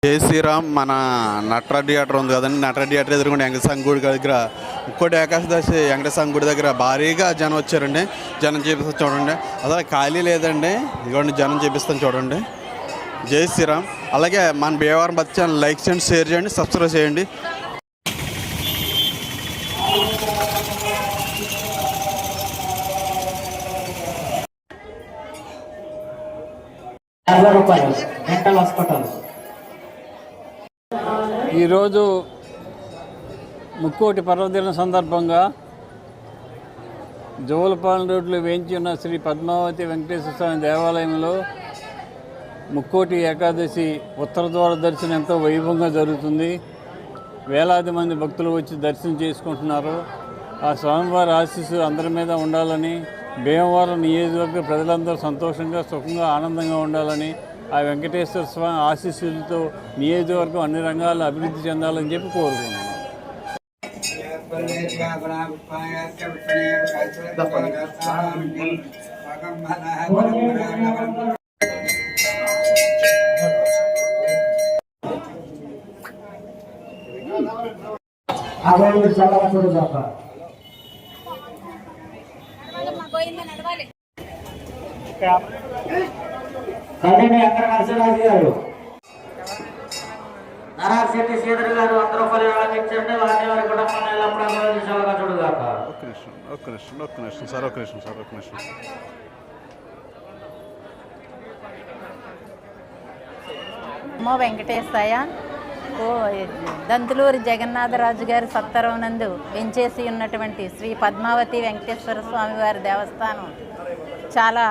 జై శ్రీరామ్. మన నటరాజ్ థియేటర్ ఉంది కదండి, నటరాజ్ థియేటర్ ఎదురుకుండా వెంకటేశ్వర గుడి దగ్గర ఇంకోటి ఏకాదశి వెంకటేశ్వర గుడి దగ్గర భారీగా జనం వచ్చారండి. జనం చేపిస్తాం చూడండి, అసలు ఖాళీ లేదండి. ఇదిగోండి జనం చేపిస్తాం చూడండి. జై శ్రీరామ్. అలాగే మన భీమవరం భక్తి ఛానల్ లైక్ చేయండి, షేర్ చేయండి, సబ్స్క్రైబ్ చేయండి. ఈరోజు ముక్కోటి పర్వదినం సందర్భంగా జోలపాలెం రోడ్లో వేయించి ఉన్న శ్రీ పద్మావతి వెంకటేశ్వర స్వామి దేవాలయంలో ముక్కోటి ఏకాదశి ఉత్తర ద్వార దర్శనం ఎంతో వైభవంగా జరుగుతుంది. వేలాది మంది భక్తులు వచ్చి దర్శనం చేసుకుంటున్నారు. ఆ స్వామివారి ఆశీస్సు అందరి మీద ఉండాలని, భీమవరం నియోజకవర్గ ప్రజలందరూ సంతోషంగా, సుఖంగా, ఆనందంగా ఉండాలని, ఆ వెంకటేశ్వర స్వామి ఆశీస్సులతో నియోజకవర్గం అన్ని రంగాల్లో అభివృద్ధి చెందాలని చెప్పి కోరుకుంటున్నాను. నారాయణ శ్రీధర్ గారు 100 రూపాయలు ఇచ్చండి. వాటి వారి కుటుంబాన్ని ఎల్లప్పుడూ చూడగాక. ఒక్క నిమిషం సార్. అమ్మో వెంకటేశాయ. దంతులూరి జగన్నాథరాజు గారి సత్తరం నందు వెంచేసి ఉన్నటువంటి శ్రీ పద్మావతి వెంకటేశ్వర స్వామి వారి దేవస్థానం చాలా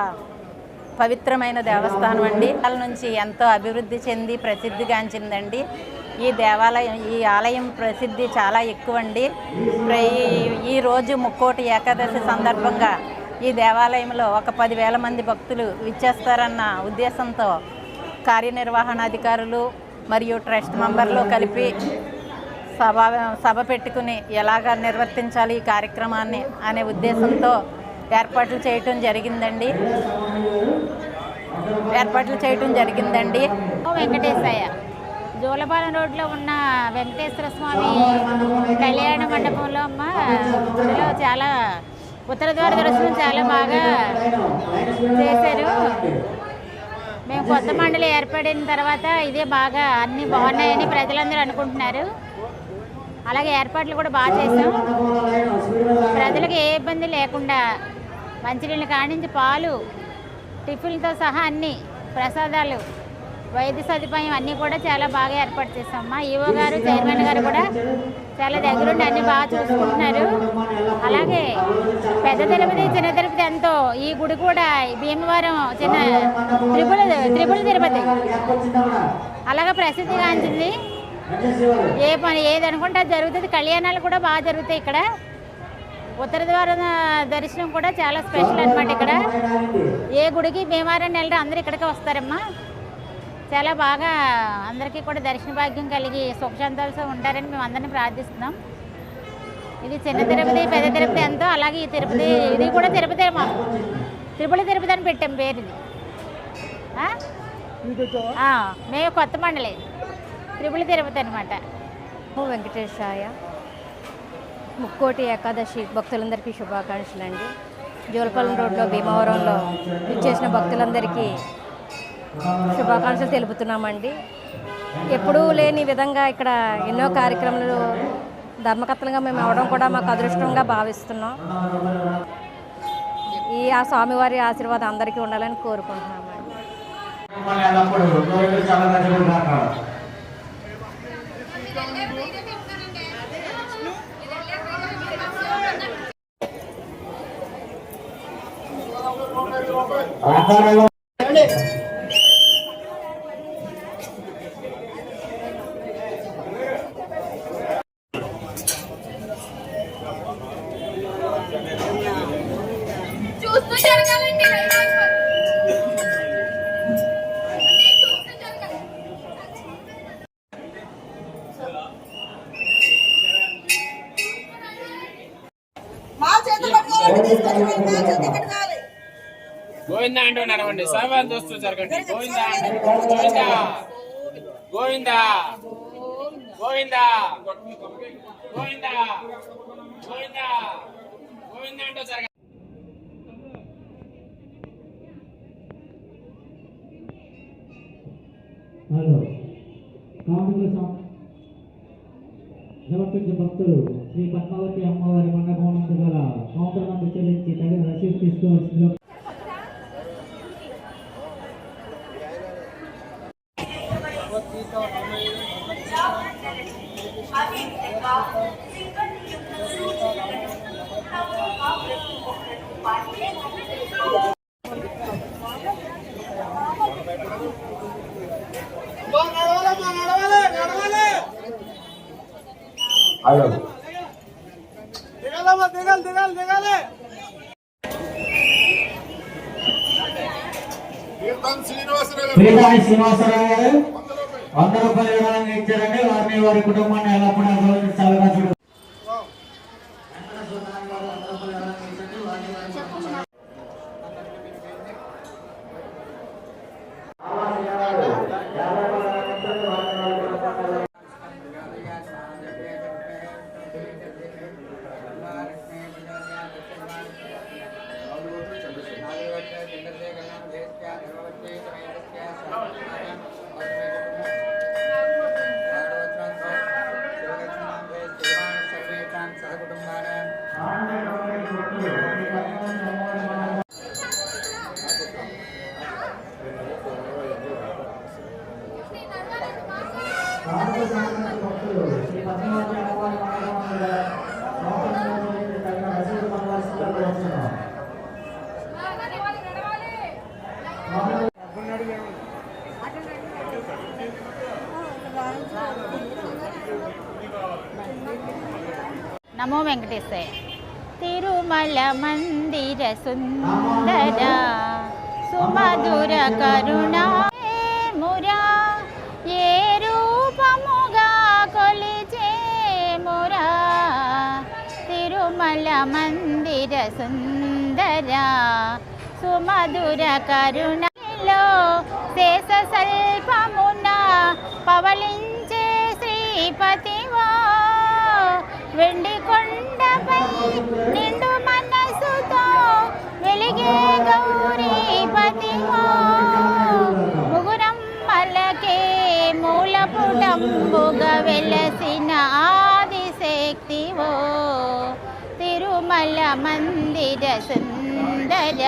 పవిత్రమైన దేవస్థానం అండి. వాళ్ళ నుంచి ఎంతో అభివృద్ధి చెంది ప్రసిద్ధిగాంచిందండి. ఈ ఆలయం ప్రసిద్ధి చాలా ఎక్కువ అండి. ఈరోజు ముక్కోటి ఏకాదశి సందర్భంగా ఈ దేవాలయంలో ఒక 10,000 మంది భక్తులు విచ్చేస్తారన్న ఉద్దేశంతో కార్యనిర్వహణాధికారులు మరియు ట్రస్ట్ మెంబర్లు కలిపి సభ పెట్టుకుని ఎలాగ నిర్వర్తించాలి ఈ కార్యక్రమాన్ని అనే ఉద్దేశంతో ఏర్పాట్లు చేయటం జరిగిందండి. వెంకటేశయ్య జోలపాలెం రోడ్లో ఉన్న వెంకటేశ్వర స్వామి కళ్యాణ మండపంలో గుడిలో చాలా ఉత్తర ద్వార దర్శనం చాలా బాగా చేశారు. మేము కొత్త మండలి ఏర్పడిన తర్వాత ఇదే బాగా అన్నీ బాగున్నాయని ప్రజలందరూ అనుకుంటున్నారు. అలాగే ఏర్పాట్లు కూడా బాగా చేసాం. ప్రజలకు ఏ ఇబ్బంది లేకుండా మంచినీళ్ళ కానించి పాలు, టిఫిన్లతో సహా అన్ని ప్రసాదాలు, వైద్య సదుపాయం అన్నీ కూడా చాలా బాగా ఏర్పాటు చేసామమ్మా. ఈవో గారు, చైర్మన్ గారు కూడా చాలా దగ్గరుండి అన్నీ బాగా చూసుకుంటున్నారు. అలాగే పెద్ద తిరుపతి, చిన్న తిరుపతి ఎంతో, ఈ గుడి కూడా భీమవరం చిన్న త్రిపుల తిరుపతి అలాగే ప్రసిద్ధిగాంచింది. ఏ పని ఏది అనుకుంటే అది జరుగుతుంది. కళ్యాణాలు కూడా బాగా జరుగుతాయి ఇక్కడ. ఉత్తర ద్వార దర్శనం కూడా చాలా స్పెషల్ అనమాట. ఇక్కడ ఏ గుడికి భీమవరం నెలలు అందరూ ఇక్కడికే వస్తారమ్మా. చాలా బాగా అందరికీ కూడా దర్శన భాగ్యం కలిగి సుఖశాంతాలతో ఉంటారని మేము అందరినీ ప్రార్థిస్తున్నాం. ఇది చిన్న తిరుపతి, పెద్ద తిరుపతి ఎంతో, అలాగే ఈ తిరుపతి ఇది కూడా తిరుపతి అమ్మా. త్రిపుల తిరుపతి అని పెట్టాం పేరు. ఇది మేము కొత్త మండలి త్రిపుల తిరుపతి అనమాట. వెంకటేశాయ. ముక్కోటి ఏకాదశి భక్తులందరికీ శుభాకాంక్షలు అండి. జోలపాలెం రోడ్లో భీమవరంలో ఇచ్చేసిన భక్తులందరికీ శుభాకాంక్షలు తెలుపుతున్నామండి. ఎప్పుడూ లేని విధంగా ఇక్కడ ఎన్నో కార్యక్రమాలు ధర్మకర్తలుగా మేము అవడం కూడా మాకు అదృష్టంగా భావిస్తున్నాం. ఆ స్వామివారి ఆశీర్వాదం అందరికీ ఉండాలని కోరుకుంటున్నామండి. గోవిందా అంటూ నడవండి. సర్వం దోస్తు జరగండి. గోవిందా. గోవింద గోవింద గోవింద గోవింద గోవింద అంటూ జరగ హలో కానుకల సమర్పించే భక్తులు శ్రీ పద్మావతి అమ్మవారి మండపం నందు గల కౌంటర్ నందు చెల్లించి తగిన రసీదు తీసుకోవాల్సిందిగా శ్రీనివాసరావు గారు 100 రూపాయలు విరాళంగా ఇచ్చారండి. వారిని వారి కుటుంబాన్ని ఎల్లప్పుడూ గౌరవించాలని చూడండి. నమో వెంకటేశాయ. తిరుమల మందిర సుందర సుమధుర కరుణా మురా ఏ రూపముగా కొలిచే మురా తిరుమల మందిర సుందర సుమధుర కరుణలో శేష సల్పమున పవలించే శ్రీపతివా వెండి కొండపై నిండు మనసుతో వెలిగే గౌరీపతివా ముగురమ్మలకే మూలపుటంబుగా వెలసిన ఆదిశక్తివో తిరుమల మందిర సుందర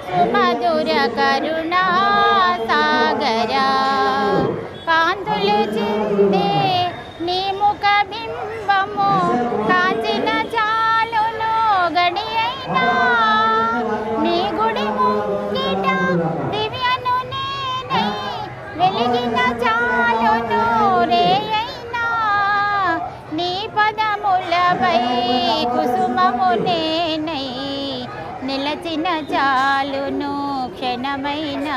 సుమధుర కరుణా సాగర కాంతులు చిందే నీ ముఖ బింబము కాంచిన చాలును గడి అయినా నీ గుడి ముంగిట దివ్యను నేనై వెలిగిన చాలును రే అయినా నీ పదములపై కుసుమము నేనై నిలచిన చాలును క్షణమైన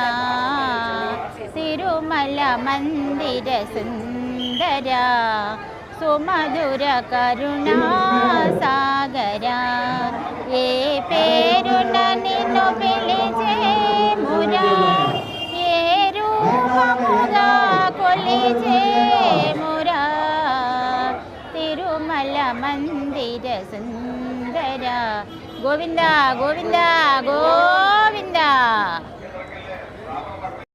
తిరుమల మందిర సుందర సుమధుర కరుణా సాగర ఏ పేరున నిన్ను పిలిచే మురా ఏ రూపముగా కొలిచే మురా తిరుమల మందిర సుందర గోవింద గోవింద గోవింద